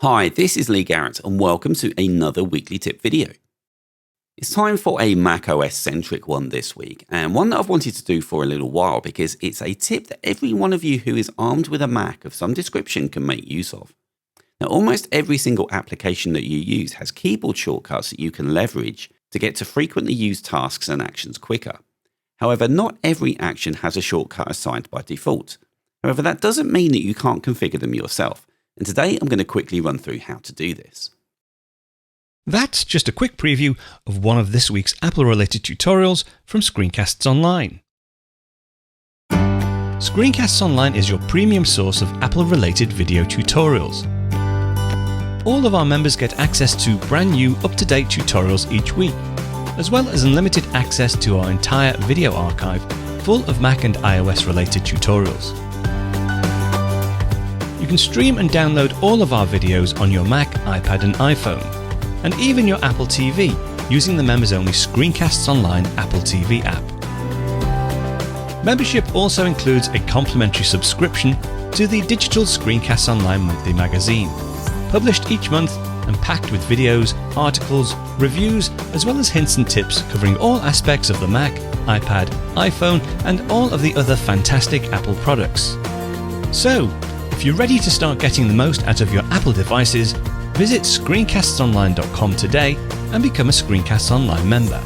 Hi, this is Lee Garrett and welcome to another weekly tip video. It's time for a macOS centric one this week, and one that I've wanted to do for a little while because it's a tip that every one of you who is armed with a Mac of some description can make use of. Now, almost every single application that you use has keyboard shortcuts that you can leverage to get to frequently used tasks and actions quicker. However, not every action has a shortcut assigned by default. However, that doesn't mean that you can't configure them yourself. And today I'm going to quickly run through how to do this. That's just a quick preview of one of this week's Apple-related tutorials from Screencasts Online. Screencasts Online is your premium source of Apple-related video tutorials. All of our members get access to brand new, up-to-date tutorials each week, as well as unlimited access to our entire video archive full of Mac and iOS-related tutorials. You can stream and download all of our videos on your Mac, iPad and iPhone, and even your Apple TV using the members-only Screencasts Online Apple TV app. Membership also includes a complimentary subscription to the digital Screencasts Online monthly magazine, published each month and packed with videos, articles, reviews, as well as hints and tips covering all aspects of the Mac, iPad, iPhone, and all of the other fantastic Apple products. So, if you're ready to start getting the most out of your Apple devices, visit screencastsonline.com today and become a Screencasts Online member.